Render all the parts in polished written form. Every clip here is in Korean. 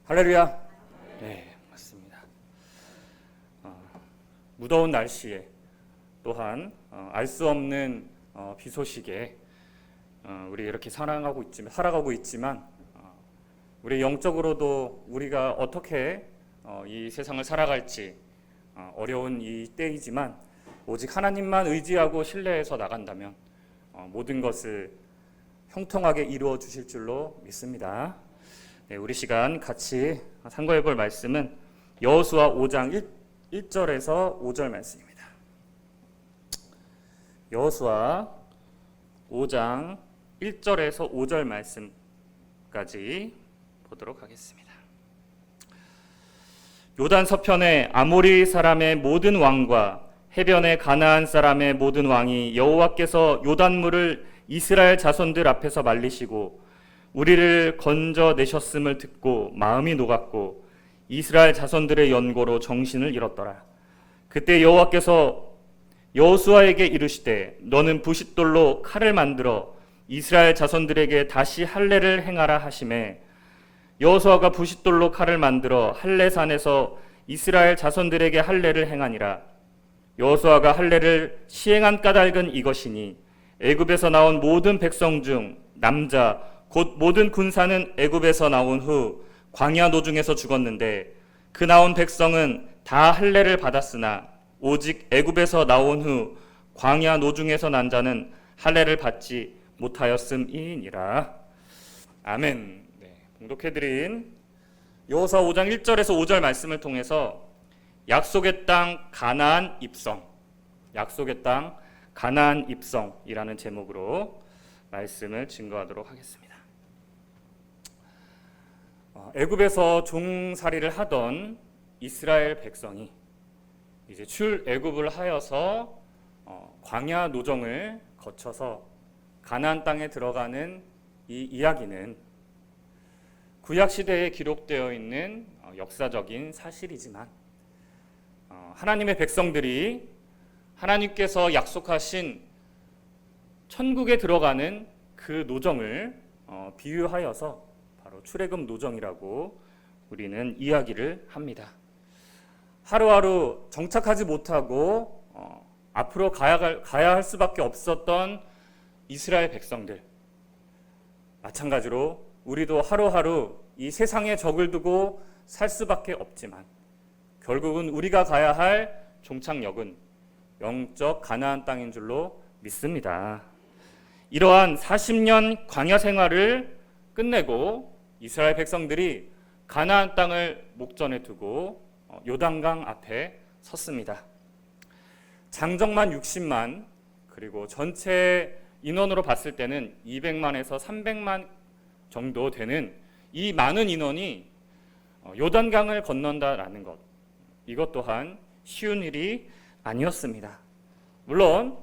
할렐루야. 네, 맞습니다. 무더운 날씨에 또한 알 수 없는 비 소식에 우리 이렇게 살아가고 있지만 우리 영적으로도 우리가 어떻게 이 세상을 살아갈지 어려운 이 때이지만 오직 하나님만 의지하고 신뢰해서 나간다면 모든 것을 형통하게 이루어 주실 줄로 믿습니다. 네, 우리 시간 같이 상고해 볼 말씀은 여호수아 5장 1절에서 5절 말씀입니다. 여호수아 5장 1절에서 5절 말씀까지 보도록 하겠습니다. 요단 서편에 아모리 사람의 모든 왕과 해변의 가나안 사람의 모든 왕이 여호와께서 요단물을 이스라엘 자손들 앞에서 말리시고 우리를 건져내셨음을 듣고 마음이 녹았고 이스라엘 자손들의 연고로 정신을 잃었더라. 그때 여호와께서 여호수아에게 이르시되 너는 부싯돌로 칼을 만들어 이스라엘 자손들에게 다시 할례를 행하라 하시매 여호수아가 부싯돌로 칼을 만들어 할례산에서 이스라엘 자손들에게 할례를 행하니라. 여호수아가 할례를 시행한 까닭은 이것이니 애굽에서 나온 모든 백성 중 남자 곧 모든 군사는 애굽에서 나온 후 광야 노중에서 죽었는데 그 나온 백성은 다 할례를 받았으나 오직 애굽에서 나온 후 광야 노중에서 난 자는 할례를 받지 못하였음이니라. 아멘. 네, 봉독해드린 여호수아 5장 1절에서 5절 말씀을 통해서 약속의 땅 가나안 입성, 약속의 땅 가나안 입성이라는 제목으로 말씀을 증거하도록 하겠습니다. 애굽에서 종살이를 하던 이스라엘 백성이 이제 출애굽을 하여서 광야 노정을 거쳐서 가나안 땅에 들어가는 이 이야기는 구약 시대에 기록되어 있는 역사적인 사실이지만 하나님의 백성들이 하나님께서 약속하신 천국에 들어가는 그 노정을 비유하여서 바로 출애굽 노정이라고 우리는 이야기를 합니다. 하루하루 정착하지 못하고 앞으로 가야 할 수밖에 없었던 이스라엘 백성들, 마찬가지로 우리도 하루하루 이 세상에 적을 두고 살 수밖에 없지만 결국은 우리가 가야 할 종착역은 영적 가나안 땅인 줄로 믿습니다. 이러한 40년 광야 생활을 끝내고 이스라엘 백성들이 가나안 땅을 목전에 두고 요단강 앞에 섰습니다. 장정만 60만 그리고 전체 인원으로 봤을 때는 200만에서 300만 정도 되는 이 많은 인원이 요단강을 건넌다라는 것, 이것 또한 쉬운 일이 아니었습니다. 물론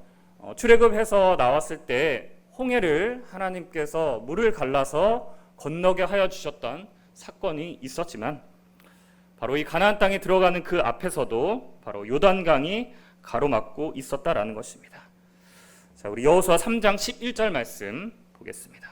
출애굽해서 나왔을 때 홍해를 하나님께서 물을 갈라서 건너게 하여 주셨던 사건이 있었지만 바로 이 가나안 땅에 들어가는 그 앞에서도 바로 요단강이 가로막고 있었다라는 것입니다. 자, 우리 여호수아 3장 11절 말씀 보겠습니다.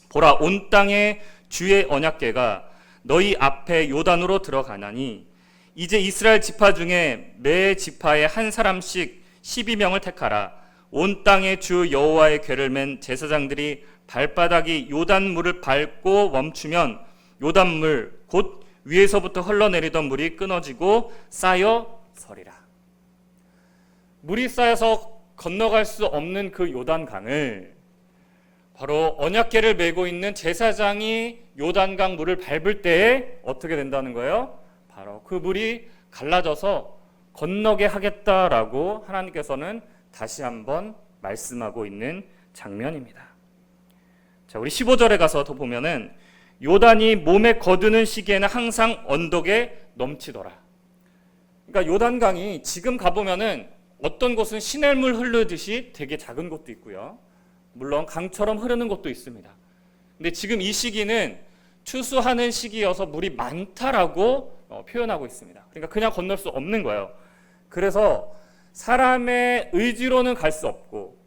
보라, 온 땅에 주의 언약궤가 너희 앞에 요단으로 들어가나니 이제 이스라엘 지파 중에 매 지파에 한 사람씩 12명을 택하라. 온 땅에 주 여호와의 궤를 맨 제사장들이 발바닥이 요단물을 밟고 멈추면 요단물 곧 위에서부터 흘러내리던 물이 끊어지고 쌓여 서리라. 물이 쌓여서 건너갈 수 없는 그 요단강을 바로 언약궤를 메고 있는 제사장이 요단강 물을 밟을 때에 어떻게 된다는 거예요? 바로 그 물이 갈라져서 건너게 하겠다라고 하나님께서는 다시 한번 말씀하고 있는 장면입니다. 자, 우리 15절에 가서 더 보면은 요단이 몸에 거두는 시기에는 항상 언덕에 넘치더라. 그러니까 요단강이 지금 가보면은 어떤 곳은 시냇물 흐르듯이 되게 작은 곳도 있고요. 물론 강처럼 흐르는 곳도 있습니다. 근데 지금 이 시기는 추수하는 시기여서 물이 많다라고 표현하고 있습니다. 그러니까 그냥 건널 수 없는 거예요. 그래서 사람의 의지로는 갈 수 없고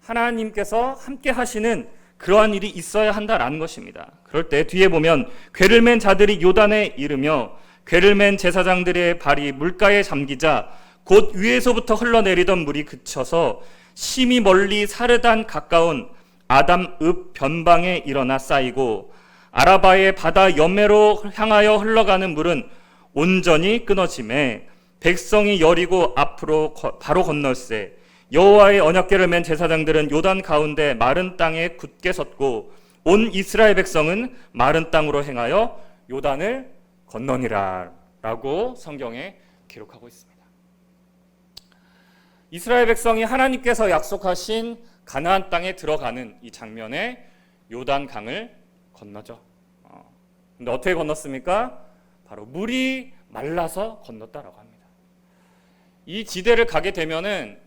하나님께서 함께 하시는 그러한 일이 있어야 한다라는 것입니다. 그럴 때 뒤에 보면 궤를 맨 자들이 요단에 이르며 궤를 맨 제사장들의 발이 물가에 잠기자 곧 위에서부터 흘러내리던 물이 그쳐서 심히 멀리 사르단 가까운 아담읍 변방에 일어나 쌓이고 아라바의 바다 옆매로 향하여 흘러가는 물은 온전히 끊어지매 백성이 여리고 앞으로 바로 건널세 여호와의 언약궤를 맨 제사장들은 요단 가운데 마른 땅에 굳게 섰고 온 이스라엘 백성은 마른 땅으로 행하여 요단을 건너니라 라고 성경에 기록하고 있습니다. 이스라엘 백성이 하나님께서 약속하신 가나안 땅에 들어가는 이 장면에 요단 강을 건너죠. 근데 어떻게 건넜습니까? 바로 물이 말라서 건넜다라고 합니다. 이 지대를 가게 되면은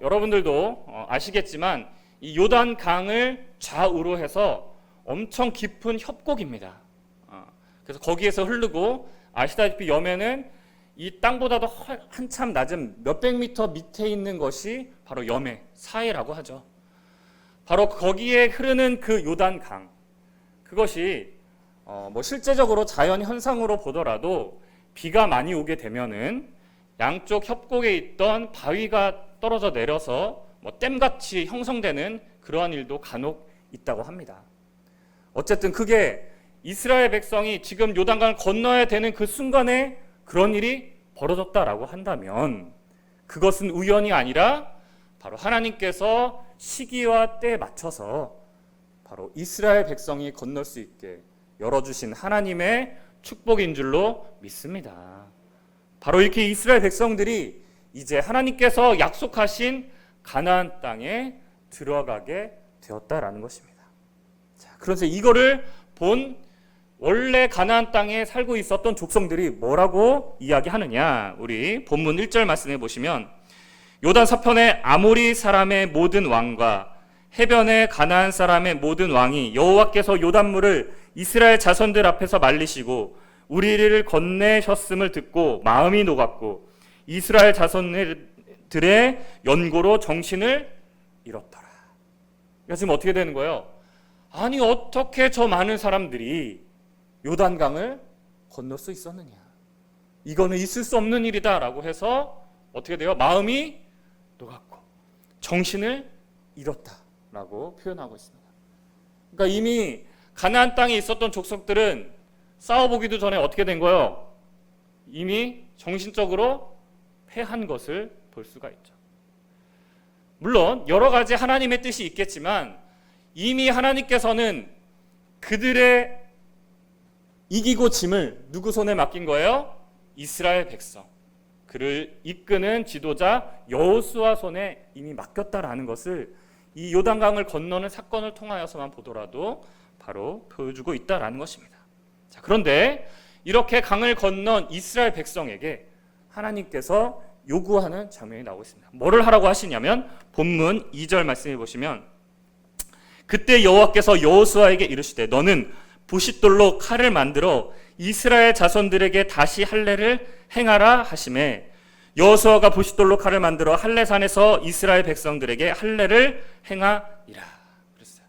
여러분들도 아시겠지만 이 요단 강을 좌우로 해서 엄청 깊은 협곡입니다. 그래서 거기에서 흐르고 아시다시피 염해는 이 땅보다도 한참 낮은 몇백 미터 밑에 있는 것이 바로 염해, 사해라고 하죠. 바로 거기에 흐르는 그 요단 강, 그것이 실제적으로 자연 현상으로 보더라도 비가 많이 오게 되면은 양쪽 협곡에 있던 바위가 떨어져 내려서 댐같이 형성되는 그러한 일도 간혹 있다고 합니다. 어쨌든 그게 이스라엘 백성이 지금 요단강을 건너야 되는 그 순간에 그런 일이 벌어졌다라고 한다면 그것은 우연이 아니라 바로 하나님께서 시기와 때에 맞춰서 바로 이스라엘 백성이 건널 수 있게 열어주신 하나님의 축복인 줄로 믿습니다. 바로 이렇게 이스라엘 백성들이 이제 하나님께서 약속하신 가나안 땅에 들어가게 되었다라는 것입니다. 자, 그래서 이거를 본 원래 가나안 땅에 살고 있었던 족속들이 뭐라고 이야기하느냐? 우리 본문 1절 말씀해 보시면 요단 서편의 아모리 사람의 모든 왕과 해변의 가나안 사람의 모든 왕이 여호와께서 요단물을 이스라엘 자손들 앞에서 말리시고 우리를 건네셨음을 듣고 마음이 녹았고 이스라엘 자손들의 연고로 정신을 잃었더라. 그러니까 지금 어떻게 되는 거예요? 아니 어떻게 저 많은 사람들이 요단강을 건널 수 있었느냐? 이거는 있을 수 없는 일이다 라고 해서 어떻게 돼요? 마음이 녹았고 정신을 잃었다 라고 표현하고 있습니다. 그러니까 이미 가나안 땅에 있었던 족속들은 싸워보기도 전에 어떻게 된 거예요? 이미 정신적으로 패한 것을 볼 수가 있죠. 물론 여러 가지 하나님의 뜻이 있겠지만 이미 하나님께서는 그들의 이기고 짐을 누구 손에 맡긴 거예요? 이스라엘 백성. 그를 이끄는 지도자 여호수아 손에 이미 맡겼다라는 것을 이 요단강을 건너는 사건을 통하여서만 보더라도 바로 보여주고 있다라는 것입니다. 자, 그런데 이렇게 강을 건넌 이스라엘 백성에게 하나님께서 요구하는 장면이 나오고 있습니다. 뭐를 하라고 하시냐면 본문 2절 말씀해 보시면 그때 여호와께서 여호수아에게 이르시되 너는 부싯돌로 칼을 만들어 이스라엘 자손들에게 다시 할례를 행하라 하시매 여호수아가 부싯돌로 칼을 만들어 할례산에서 이스라엘 백성들에게 할례를 행하이라 그랬어요.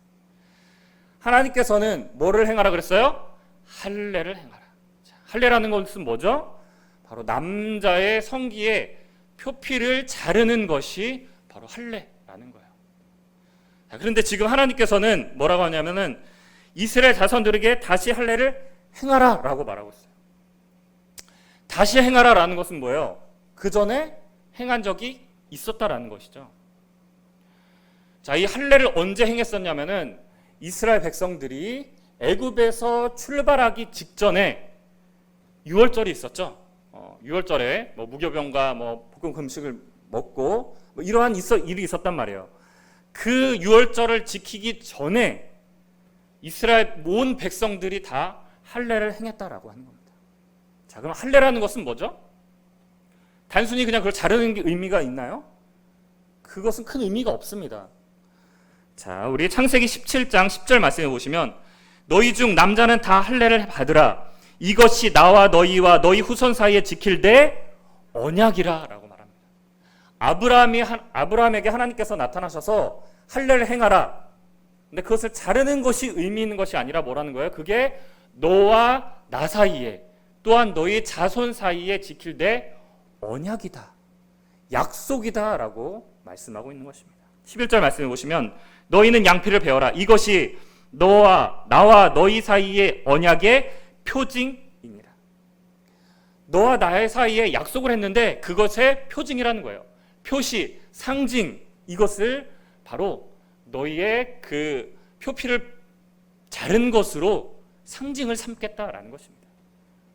하나님께서는 뭐를 행하라 그랬어요? 할례를 행하라. 자, 할례라는 것은 뭐죠? 바로 남자의 성기에 표피를 자르는 것이 바로 할례라는 거예요. 자, 그런데 지금 하나님께서는 뭐라고 하냐면은 이스라엘 자손들에게 다시 할례를 행하라 라고 말하고 있어요. 다시 행하라 라는 것은 뭐예요? 그 전에 행한 적이 있었다라는 것이죠. 자, 이 할례를 언제 행했었냐면은 이스라엘 백성들이 애굽에서 출발하기 직전에 유월절이 있었죠. 유월절에 무교병과 볶음 음식을 먹고 이러한 일이 있었단 말이에요. 그 유월절을 지키기 전에 이스라엘 온 백성들이 다 할례를 행했다라고 하는 겁니다. 자, 그럼 할례라는 것은 뭐죠? 단순히 그냥 그걸 자르는 게 의미가 있나요? 그것은 큰 의미가 없습니다. 자, 우리 창세기 17장 10절 말씀해 보시면 너희 중 남자는 다 할례를 받으라. 이것이 나와 너희와 너희 후손 사이에 지킬 내 언약이라 라고 말합니다. 아브라함에게 하나님께서 나타나셔서 할례를 행하라. 근데 그것을 자르는 것이 의미 있는 것이 아니라 뭐라는 거예요? 그게 너와 나 사이에 또한 너희 자손 사이에 지킬 내 언약이다. 약속이다 라고 말씀하고 있는 것입니다. 11절 말씀해 보시면 너희는 양피를 베어라. 이것이 너와 나와 너희 사이의 언약의 표징이니라. 너와 나의 사이에 약속을 했는데 그것의 표징이라는 거예요. 표시, 상징, 이것을 바로 너희의 그 표피를 자른 것으로 상징을 삼겠다라는 것입니다.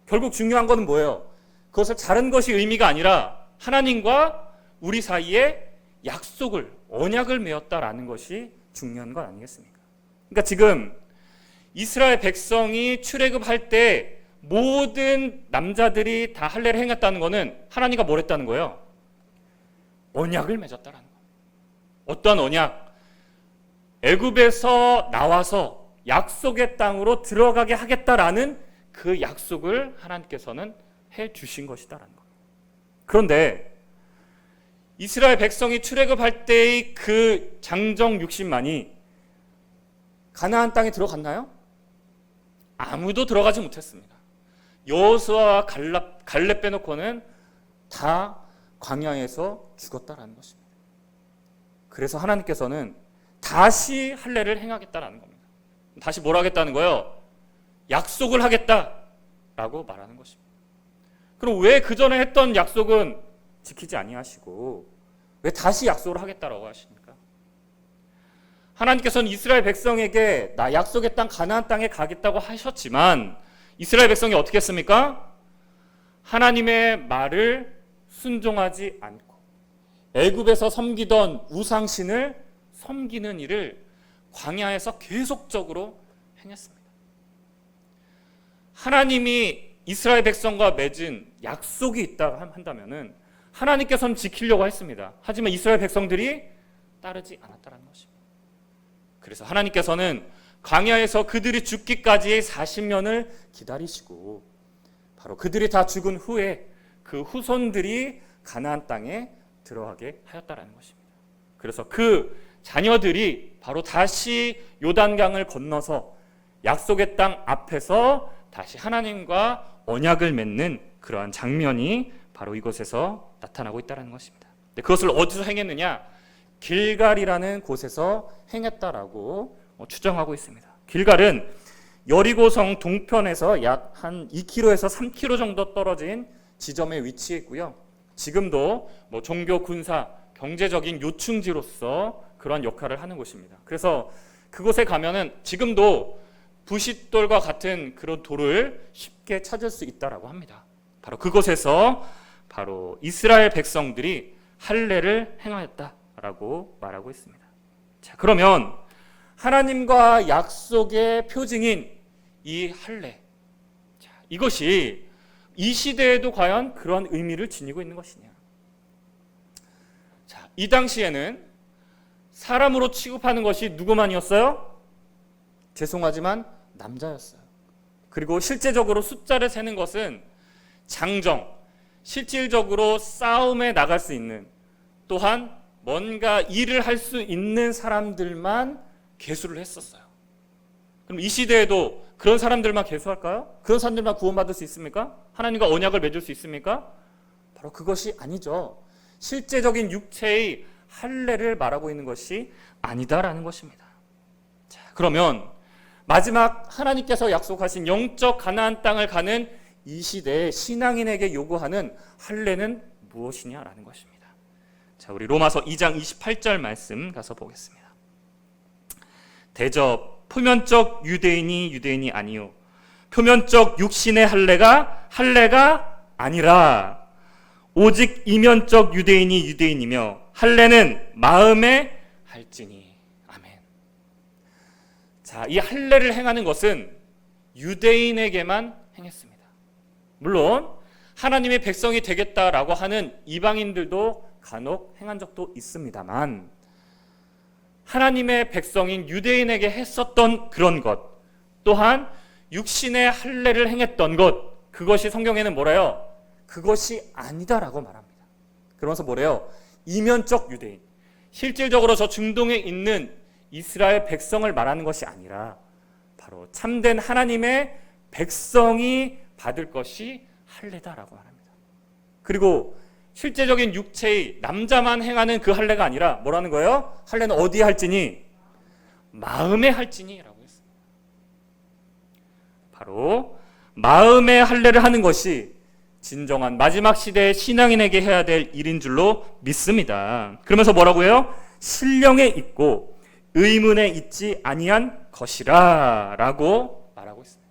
결국 중요한 것은 뭐예요? 그것을 자른 것이 의미가 아니라 하나님과 우리 사이에 약속을, 언약을 맺었다라는 것이 중요한 것 아니겠습니까? 그러니까 지금 이스라엘 백성이 출애굽할 때 모든 남자들이 다 할례를 행했다는 것은 하나님과 뭘 했다는 거예요? 언약을 맺었다라는 거예요. 어떤 언약? 애굽에서 나와서 약속의 땅으로 들어가게 하겠다라는 그 약속을 하나님께서는 해 주신 것이다라는 거예요. 그런데 이스라엘 백성이 출애굽할 때의 그 장정 60만이 가나안 땅에 들어갔나요? 아무도 들어가지 못했습니다. 여호수아와 갈렙 빼놓고는 다 광야에서 죽었다라는 것입니다. 그래서 하나님께서는 다시 할례를 행하겠다라는 겁니다. 다시 뭘 하겠다는 거예요? 약속을 하겠다라고 말하는 것입니다. 그럼 왜 그 전에 했던 약속은 지키지 아니하시고 왜 다시 약속을 하겠다라고 하십니까? 하나님께서는 이스라엘 백성에게 나 약속의 땅 가나안 땅에 가겠다고 하셨지만 이스라엘 백성이 어떻게 했습니까? 하나님의 말을 순종하지 않고 애굽에서 섬기던 우상신을 섬기는 일을 광야에서 계속적으로 행했습니다. 하나님이 이스라엘 백성과 맺은 약속이 있다 한다면은 하나님께서는 지키려고 했습니다. 하지만 이스라엘 백성들이 따르지 않았다는 것입니다. 그래서 하나님께서는 광야에서 그들이 죽기까지의 40년을 기다리시고 바로 그들이 다 죽은 후에 그 후손들이 가나안 땅에 들어가게 하였다라는 것입니다. 그래서 그 자녀들이 바로 다시 요단강을 건너서 약속의 땅 앞에서 다시 하나님과 언약을 맺는 그러한 장면이 바로 이곳에서 나타나고 있다는 것입니다. 그것을 어디서 행했느냐? 길갈이라는 곳에서 행했다라고 추정하고 있습니다. 길갈은 여리고성 동편에서 약 한 2km에서 3km 정도 떨어진 지점에 위치해 있고요. 지금도 종교, 군사, 경제적인 요충지로서 그런 역할을 하는 곳입니다. 그래서 그곳에 가면은 지금도 부싯돌과 같은 그런 돌을 쉽게 찾을 수 있다라고 합니다. 바로 그곳에서 바로 이스라엘 백성들이 할례를 행하였다라고 말하고 있습니다. 자, 그러면 하나님과 약속의 표징인 이 할례, 자, 이것이 이 시대에도 과연 그런 의미를 지니고 있는 것이냐? 자, 이 당시에는 사람으로 취급하는 것이 누구만이었어요? 죄송하지만 남자였어요. 그리고 실제적으로 숫자를 세는 것은 장정, 실질적으로 싸움에 나갈 수 있는 또한 뭔가 일을 할 수 있는 사람들만 계수를 했었어요. 그럼 이 시대에도 그런 사람들만 계수할까요? 그런 사람들만 구원받을 수 있습니까? 하나님과 언약을 맺을 수 있습니까? 바로 그것이 아니죠. 실제적인 육체의 할례를 말하고 있는 것이 아니다라는 것입니다. 자, 그러면 마지막 하나님께서 약속하신 영적 가나안 땅을 가는 이 시대에 신앙인에게 요구하는 할례는 무엇이냐라는 것입니다. 자, 우리 로마서 2장 28절 말씀 가서 보겠습니다. 대접 표면적 유대인이 아니요 표면적 육신의 할례가 아니라 오직 이면적 유대인이며 할례는 마음에 할지니. 아멘. 자, 이 할례를 행하는 것은 유대인에게만 행했습니다. 물론 하나님의 백성이 되겠다라고 하는 이방인들도 간혹 행한 적도 있습니다만 하나님의 백성인 유대인에게 했었던 그런 것 또한 육신의 할례를 행했던 것 그것이 성경에는 뭐래요? 그것이 아니다라고 말합니다. 그러면서 뭐래요? 이면적 유대인 실질적으로 저 중동에 있는 이스라엘 백성을 말하는 것이 아니라 바로 참된 하나님의 백성이 받을 것이 할례다라고 합니다. 그리고 실제적인 육체의 남자만 행하는 그 할례가 아니라 뭐라는 거예요? 할례는 어디에 할지니? 마음에 할지니라고 했습니다. 바로 마음의 할례를 하는 것이 진정한 마지막 시대의 신앙인에게 해야 될 일인 줄로 믿습니다. 그러면서 뭐라고 해요? 신령에 있고 의문에 있지 아니한 것이라 라고 말하고 있습니다.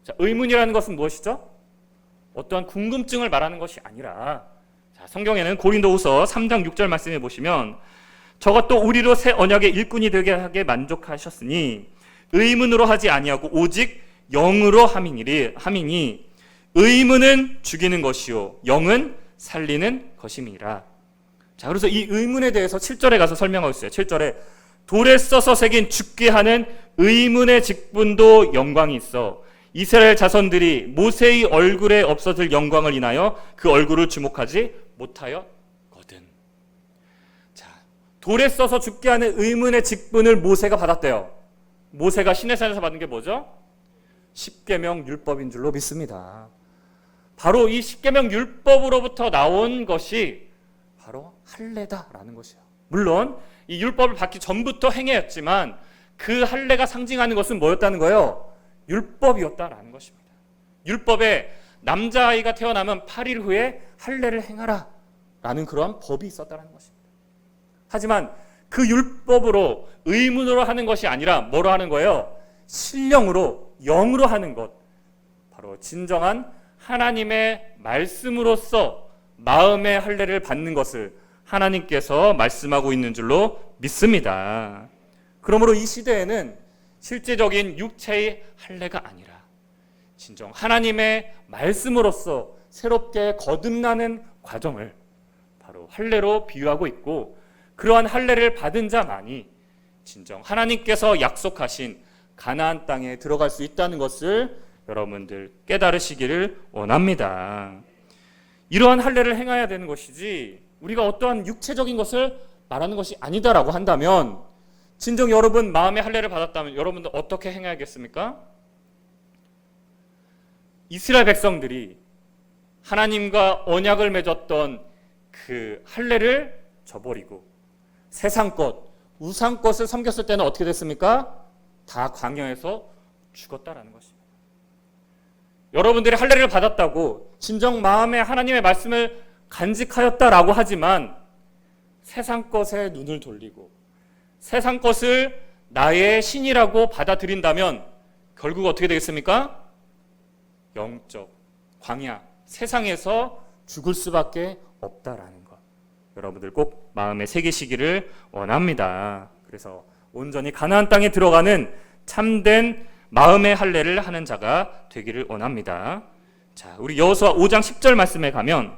자, 의문이라는 것은 무엇이죠? 어떠한 궁금증을 말하는 것이 아니라, 자, 성경에는 고린도후서 3장 6절 말씀해 보시면 저가 또 우리로 새 언약의 일꾼이 되게 하게 만족하셨으니 의문으로 하지 아니하고 오직 영으로 함이니 의문은 죽이는 것이요 영은 살리는 것임이라. 자, 그래서 이 의문에 대해서 7절에 가서 설명하고 있어요. 7절에 돌에 써서 새긴 죽게 하는 의문의 직분도 영광이 있어 이스라엘 자손들이 모세의 얼굴에 없어질 영광을 인하여 그 얼굴을 주목하지 못하였거든. 자, 돌에 써서 죽게 하는 의문의 직분을 모세가 받았대요. 모세가 시내산에서 받은 게 뭐죠? 십계명 율법인 줄로 믿습니다. 바로 이 십계명 율법으로부터 나온 것이 바로 할례다라는 것이에요. 물론 이 율법을 받기 전부터 행해였지만 그 할례가 상징하는 것은 뭐였다는 거예요? 율법이었다라는 것입니다. 율법에 남자아이가 태어나면 8일 후에 할례를 행하라 라는 그러한 법이 있었다는 것입니다. 하지만 그 율법으로 의문으로 하는 것이 아니라 뭐로 하는 거예요? 신령으로 영으로 하는 것, 바로 진정한 하나님의 말씀으로서 마음의 할례를 받는 것을 하나님께서 말씀하고 있는 줄로 믿습니다. 그러므로 이 시대에는 실제적인 육체의 할례가 아니라 진정 하나님의 말씀으로서 새롭게 거듭나는 과정을 바로 할례로 비유하고 있고, 그러한 할례를 받은 자만이 진정 하나님께서 약속하신 가나안 땅에 들어갈 수 있다는 것을 여러분들 깨달으시기를 원합니다. 이러한 할례를 행해야 되는 것이지 우리가 어떠한 육체적인 것을 말하는 것이 아니다라고 한다면, 진정 여러분 마음의 할례를 받았다면 여러분들 어떻게 행해야겠습니까? 이스라엘 백성들이 하나님과 언약을 맺었던 그 할례를 저버리고 세상 것, 우상 것을 섬겼을 때는 어떻게 됐습니까? 다 광야에서 죽었다라는 것입니다. 여러분들이 할례를 받았다고 진정 마음에 하나님의 말씀을 간직하였다라고 하지만 세상 것에 눈을 돌리고 세상 것을 나의 신이라고 받아들인다면 결국 어떻게 되겠습니까? 영적 광야, 세상에서 죽을 수밖에 없다라는 것, 여러분들 꼭 마음에 새기시기를 원합니다. 그래서 온전히 가나안 땅에 들어가는 참된 마음의 할례를 하는 자가 되기를 원합니다. 자, 우리 여호수아 5장 10절 말씀에 가면,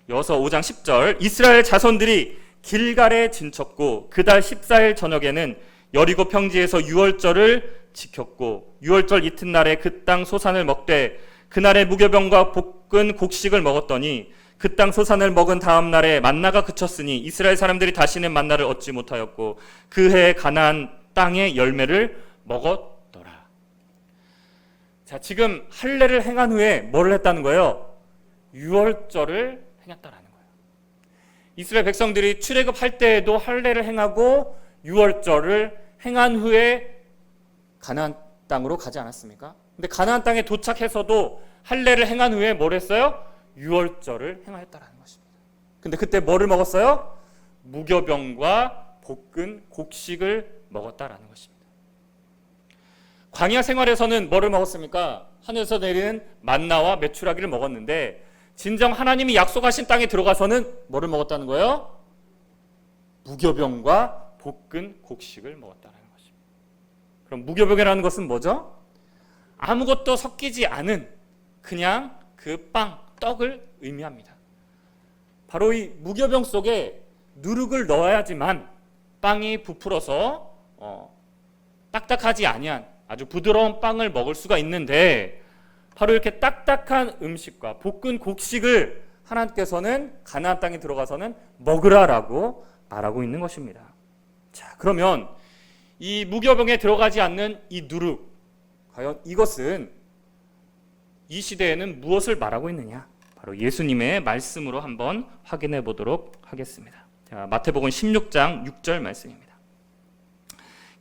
여호수아 5장 10절, 이스라엘 자손들이 길갈에 진쳤고 그달 14일 저녁에는 여리고 평지에서 유월절을 지켰고 유월절 이튿날에 그 땅 소산을 먹되 그날에 무교병과 볶은 곡식을 먹었더니 그 땅 소산을 먹은 다음 날에 만나가 그쳤으니 이스라엘 사람들이 다시는 만나를 얻지 못하였고 그 해에 가나안 땅의 열매를 먹었더라. 자, 지금 할례를 행한 후에 뭐를 했다는 거예요? 유월절을 행했다라는 거예요. 이스라엘 백성들이 출애굽할 때에도 할례를 행하고 유월절을 행한 후에 가나안 땅으로 가지 않았습니까? 근데 가나안 땅에 도착해서도 할례를 행한 후에 뭘 했어요? 유월절을 행하였다라는 것입니다. 근데 그때 뭐를 먹었어요? 무교병과 볶은 곡식을 먹었다라는 것입니다. 광야 생활에서는 뭐를 먹었습니까? 하늘에서 내리는 만나와 메추라기를 먹었는데 진정 하나님이 약속하신 땅에 들어가서는 뭐를 먹었다는 거예요? 무교병과 볶은 곡식을 먹었다는 것입니다. 그럼 무교병이라는 것은 뭐죠? 아무것도 섞이지 않은 그냥 그 빵, 떡을 의미합니다. 바로 이 무교병 속에 누룩을 넣어야지만 빵이 부풀어서 딱딱하지 아니한 아주 부드러운 빵을 먹을 수가 있는데, 바로 이렇게 딱딱한 음식과 볶은 곡식을 하나님께서는 가나안 땅에 들어가서는 먹으라라고 말하고 있는 것입니다. 자, 그러면 이 무교병에 들어가지 않는 이 누룩, 과연 이것은 이 시대에는 무엇을 말하고 있느냐? 바로 예수님의 말씀으로 한번 확인해 보도록 하겠습니다. 자, 마태복음 16장 6절 말씀입니다.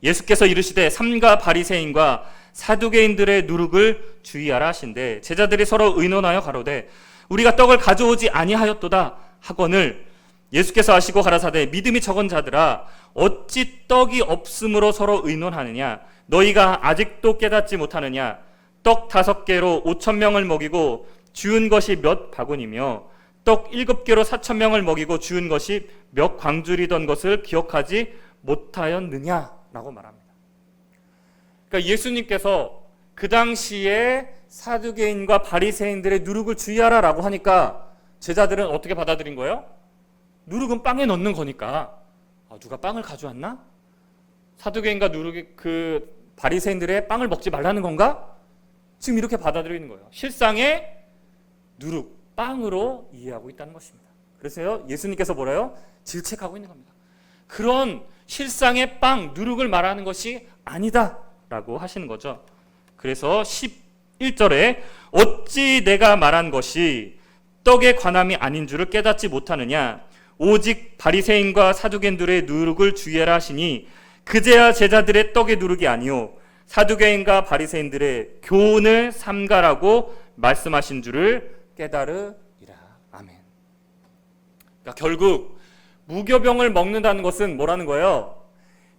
예수께서 이르시되 삼가 바리새인과 사두개인들의 누룩을 주의하라 하신대 제자들이 서로 의논하여 가로되 우리가 떡을 가져오지 아니하였도다 하거늘 예수께서 하시고 가라사대 믿음이 적은 자들아 어찌 떡이 없음으로 서로 의논하느냐 너희가 아직도 깨닫지 못하느냐 떡 5개로 5,000명을 먹이고 주운 것이 몇 바구니며 떡 7개로 4,000명을 먹이고 주운 것이 몇 광줄이던 것을 기억하지 못하였느냐라고 말합니다. 그러니까 예수님께서 그 당시에 사두개인과 바리새인들의 누룩을 주의하라라고 하니까 제자들은 어떻게 받아들인 거예요? 누룩은 빵에 넣는 거니까 누가 빵을 가져왔나? 사두개인과 그 바리새인들의 빵을 먹지 말라는 건가? 지금 이렇게 받아들이는 거예요. 실상의 누룩, 빵으로 이해하고 있다는 것입니다. 그래서 예수님께서 뭐래요? 질책하고 있는 겁니다. 그런 실상의 빵, 누룩을 말하는 것이 아니다라고 하시는 거죠. 그래서 11절에 어찌 내가 말한 것이 떡의 관함이 아닌 줄을 깨닫지 못하느냐 오직 바리새인과 사두개인들의 누룩을 주의하라 하시니 그제야 제자들의 떡의 누룩이 아니요 사두개인과 바리새인들의 교훈을 삼가라고 말씀하신 줄을 깨달으리라. 아멘. 그러니까 결국 무교병을 먹는다는 것은 뭐라는 거예요?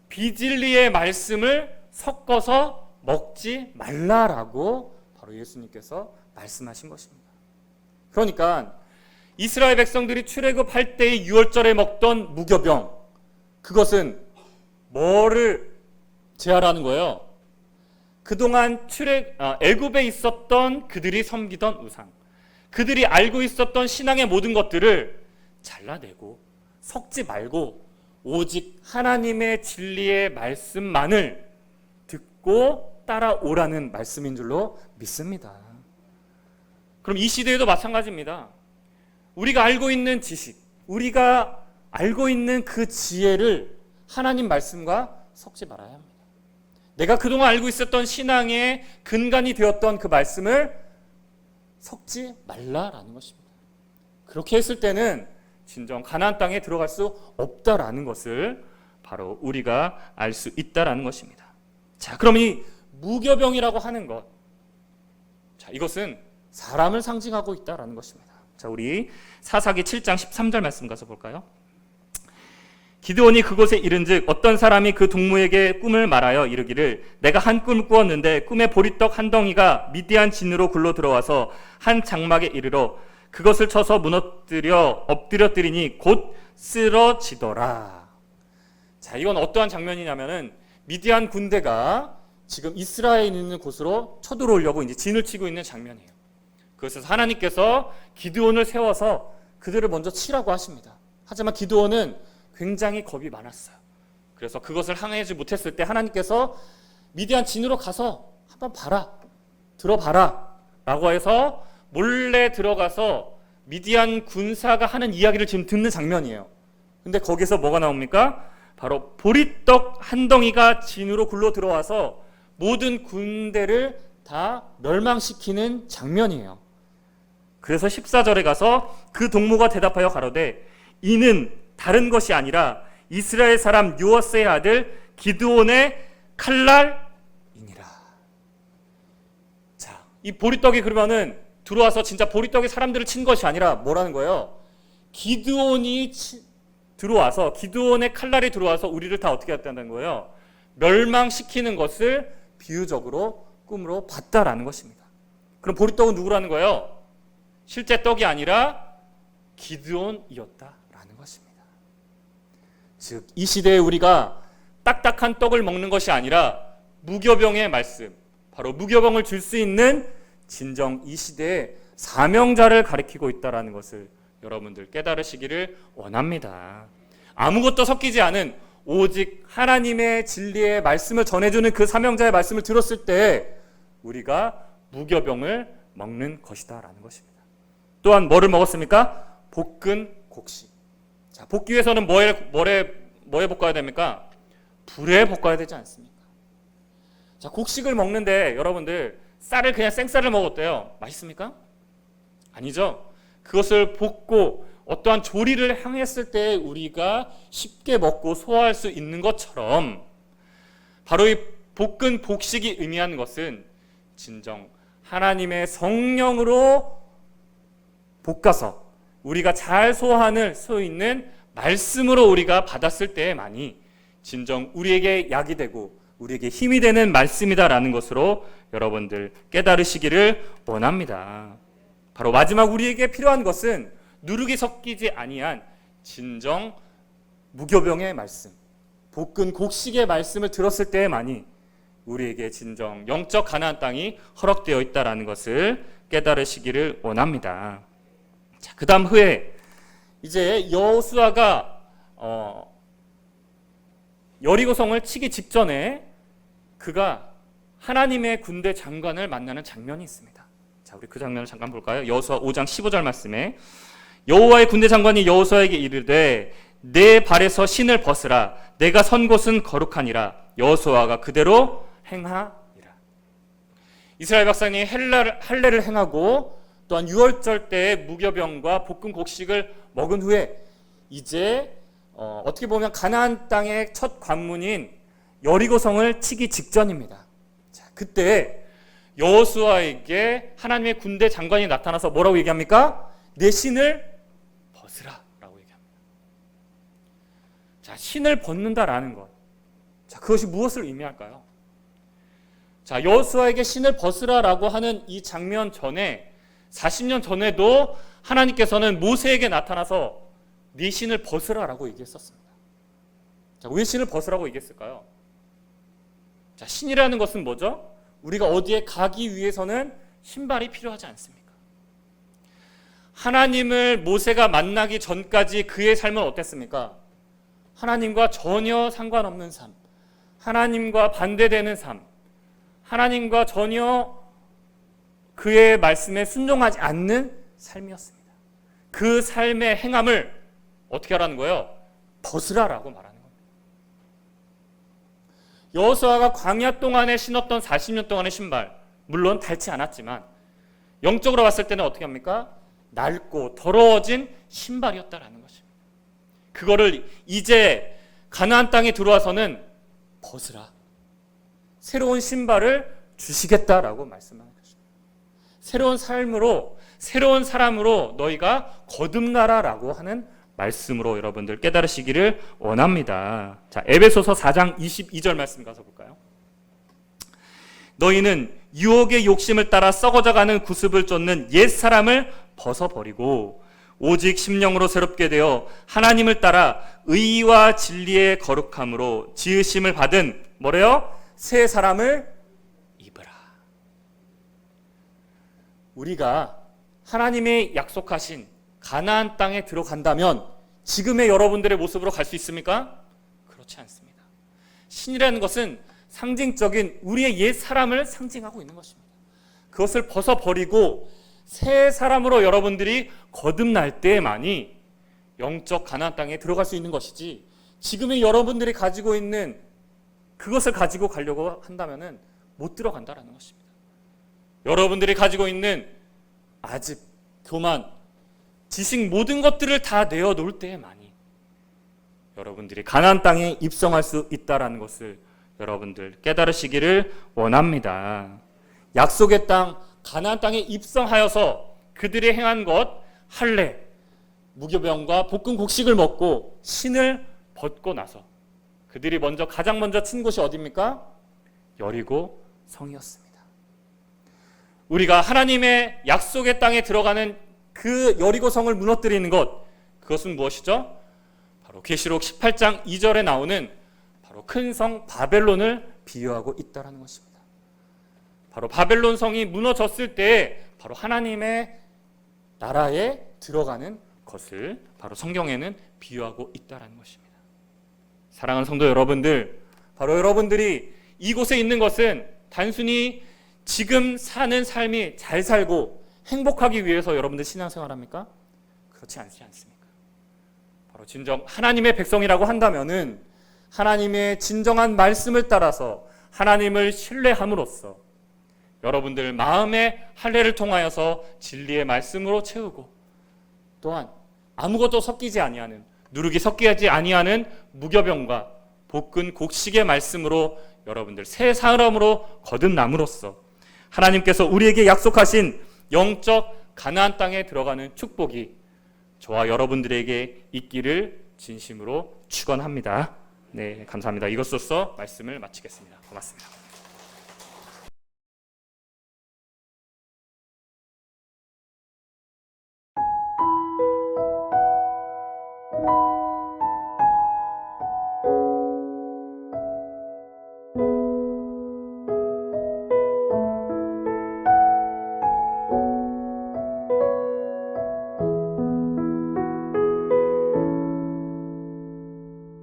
비진리의 말씀을 섞어서 먹지 말라라고 바로 예수님께서 말씀하신 것입니다. 그러니까 이스라엘 백성들이 출애굽할 때의 유월절에 먹던 무교병, 그것은 뭐를 제하라는 거예요? 그동안 애굽에 있었던 그들이 섬기던 우상, 그들이 알고 있었던 신앙의 모든 것들을 잘라내고 섞지 말고 오직 하나님의 진리의 말씀만을 듣고 따라오라는 말씀인 줄로 믿습니다. 그럼 이 시대에도 마찬가지입니다. 우리가 알고 있는 지식, 우리가 알고 있는 그 지혜를 하나님 말씀과 섞지 말아야 합니다. 내가 그동안 알고 있었던 신앙의 근간이 되었던 그 말씀을 섞지 말라라는 것입니다. 그렇게 했을 때는 진정 가나안 땅에 들어갈 수 없다라는 것을 바로 우리가 알 수 있다라는 것입니다. 자, 그럼 이 무교병이라고 하는 것, 자, 이것은 사람을 상징하고 있다라는 것입니다. 자, 우리 사사기 7장 13절 말씀 가서 볼까요? 기드온이 그곳에 이른즉 어떤 사람이 그 동무에게 꿈을 말하여 이르기를 내가 한 꿈을 꾸었는데 꿈에 보리떡 한 덩이가 미디안 진으로 굴러 들어와서 한 장막에 이르러 그것을 쳐서 무너뜨려 엎드려뜨리니 곧 쓰러지더라. 자, 이건 어떠한 장면이냐면은 미디안 군대가 지금 이스라엘에 있는 곳으로 쳐들어오려고 이제 진을 치고 있는 장면이에요. 그래서 하나님께서 기드온을 세워서 그들을 먼저 치라고 하십니다. 하지만 기드온은 굉장히 겁이 많았어요. 그래서 그것을 항해하지 못했을 때 하나님께서 미디안 진으로 가서 한번 봐라, 들어봐라 라고 해서 몰래 들어가서 미디안 군사가 하는 이야기를 지금 듣는 장면이에요. 근데 거기서 뭐가 나옵니까? 바로 보리떡 한 덩이가 진으로 굴러 들어와서 모든 군대를 다 멸망시키는 장면이에요. 그래서 14절에 가서 그 동무가 대답하여 가로되 이는 다른 것이 아니라 이스라엘 사람 요아스의 아들 기드온의 칼날이니라. 자, 이 보리떡이 그러면은 들어와서 진짜 보리떡이 사람들을 친 것이 아니라 뭐라는 거예요? 기드온이 들어와서 기드온의 칼날이 들어와서 우리를 다 어떻게 했다는 거예요? 멸망시키는 것을 비유적으로 꿈으로 봤다라는 것입니다. 그럼 보리떡은 누구라는 거예요? 실제 떡이 아니라 기드온이었다라는 것입니다. 즉, 이 시대에 우리가 딱딱한 떡을 먹는 것이 아니라 무교병의 말씀, 바로 무교병을 줄 수 있는 진정 이 시대의 사명자를 가리키고 있다는 것을 여러분들 깨달으시기를 원합니다. 아무것도 섞이지 않은 오직 하나님의 진리의 말씀을 전해주는 그 사명자의 말씀을 들었을 때 우리가 무교병을 먹는 것이다라는 것입니다. 또한 뭐를 먹었습니까? 볶은 곡식. 자, 볶기 위해서는 뭐 해 볶아야 됩니까? 불에 볶아야 되지 않습니까? 자, 곡식을 먹는데 여러분들 쌀을 그냥 생쌀을 먹었대요. 맛있습니까? 아니죠. 그것을 볶고 어떠한 조리를 행했을 때 우리가 쉽게 먹고 소화할 수 있는 것처럼 바로 이 볶은 곡식이 의미하는 것은 진정 하나님의 성령으로 볶아서 우리가 잘 소화할 수 있는 말씀으로 우리가 받았을 때에만이 진정 우리에게 약이 되고 우리에게 힘이 되는 말씀이다라는 것으로 여러분들 깨달으시기를 원합니다. 바로 마지막 우리에게 필요한 것은 누룩이 섞이지 아니한 진정 무교병의 말씀, 볶은 곡식의 말씀을 들었을 때에만이 우리에게 진정 영적 가나안 땅이 허락되어 있다라는 것을 깨달으시기를 원합니다. 자, 그다음 후에 이제 여호수아가 여리고성을 치기 직전에 그가 하나님의 군대 장관을 만나는 장면이 있습니다. 자, 우리 그 장면을 잠깐 볼까요? 여호수아 5장 15절 말씀에 여호와의 군대 장관이 여호수아에게 이르되 내 발에서 신을 벗으라 내가 선 곳은 거룩하니라. 여호수아가 그대로 행하니라. 이스라엘 백성이 할례를 행하고 또한 유월절 때 무교병과 볶은 곡식을 먹은 후에 이제 어떻게 보면 가나안 땅의 첫 관문인 여리고성을 치기 직전입니다. 자, 그때 여호수아에게 하나님의 군대 장관이 나타나서 뭐라고 얘기합니까? 내 신을 벗으라 라고 얘기합니다. 자, 신을 벗는다라는 것. 자, 그것이 무엇을 의미할까요? 자, 여호수아에게 신을 벗으라라고 하는 이 장면 전에 40년 전에도 하나님께서는 모세에게 나타나서 네 신을 벗으라라고 얘기했었습니다. 자, 왜 신을 벗으라고 얘기했을까요? 자, 신이라는 것은 뭐죠? 우리가 어디에 가기 위해서는 신발이 필요하지 않습니까? 하나님을 모세가 만나기 전까지 그의 삶은 어땠습니까? 하나님과 전혀 상관없는 삶, 하나님과 반대되는 삶, 하나님과 전혀 그의 말씀에 순종하지 않는 삶이었습니다. 그 삶의 행함을 어떻게 하라는 거예요? 벗으라라고 말하는 겁니다. 여호수아가 광야 동안에 신었던 40년 동안의 신발, 물론 닳지 않았지만 영적으로 봤을 때는 어떻게 합니까? 낡고 더러워진 신발이었다라는 것입니다. 그거를 이제 가나안 땅에 들어와서는 벗으라. 새로운 신발을 주시겠다라고 말씀하는 것입니다. 새로운 삶으로, 새로운 사람으로 너희가 거듭나라라고 하는 말씀으로 여러분들 깨달으시기를 원합니다. 자, 에베소서 4장 22절 말씀 가서 볼까요? 너희는 유혹의 욕심을 따라 썩어져가는 구습을 쫓는 옛 사람을 벗어버리고 오직 심령으로 새롭게 되어 하나님을 따라 의와 진리의 거룩함으로 지으심을 받은 뭐래요? 새 사람을 입으라. 우리가 하나님의 약속하신 가나안 땅에 들어간다면 지금의 여러분들의 모습으로 갈 수 있습니까? 그렇지 않습니다. 신이라는 것은 상징적인 우리의 옛 사람을 상징하고 있는 것입니다. 그것을 벗어버리고 새 사람으로 여러분들이 거듭날 때만이 영적 가나안 땅에 들어갈 수 있는 것이지 지금의 여러분들이 가지고 있는 그것을 가지고 가려고 한다면 못 들어간다는 것입니다. 여러분들이 가지고 있는 아집, 교만, 지식 모든 것들을 다 내어놓을 때에만이 여러분들이 가나안 땅에 입성할 수 있다는 것을 여러분들 깨달으시기를 원합니다. 약속의 땅 가나안 땅에 입성하여서 그들이 행한 것 할례, 무교병과 볶은 곡식을 먹고 신을 벗고 나서 그들이 가장 먼저 친 곳이 어디입니까? 여리고 성이었습니다. 우리가 하나님의 약속의 땅에 들어가는 그 여리고 성을 무너뜨리는 것, 그것은 무엇이죠? 바로 계시록 18장 2절에 나오는 바로 큰 성 바벨론을 비유하고 있다는 것입니다. 바로 바벨론 성이 무너졌을 때 바로 하나님의 나라에 들어가는 것을 바로 성경에는 비유하고 있다는 것입니다. 사랑하는 성도 여러분들, 바로 여러분들이 이곳에 있는 것은 단순히 지금 사는 삶이 잘 살고 행복하기 위해서 여러분들 신앙생활합니까? 그렇지 않지 않습니까? 바로 진정 하나님의 백성이라고 한다면은 하나님의 진정한 말씀을 따라서 하나님을 신뢰함으로써 여러분들 마음의 할례를 통하여서 진리의 말씀으로 채우고 또한 아무것도 섞이지 아니하는 누룩이 섞이지 아니하는 무교병과 볶은 곡식의 말씀으로 여러분들 새 사람으로 거듭남으로써 하나님께서 우리에게 약속하신 영적 가나안 땅에 들어가는 축복이 저와 여러분들에게 있기를 진심으로 축원합니다. 네, 감사합니다. 이것으로써 말씀을 마치겠습니다. 고맙습니다.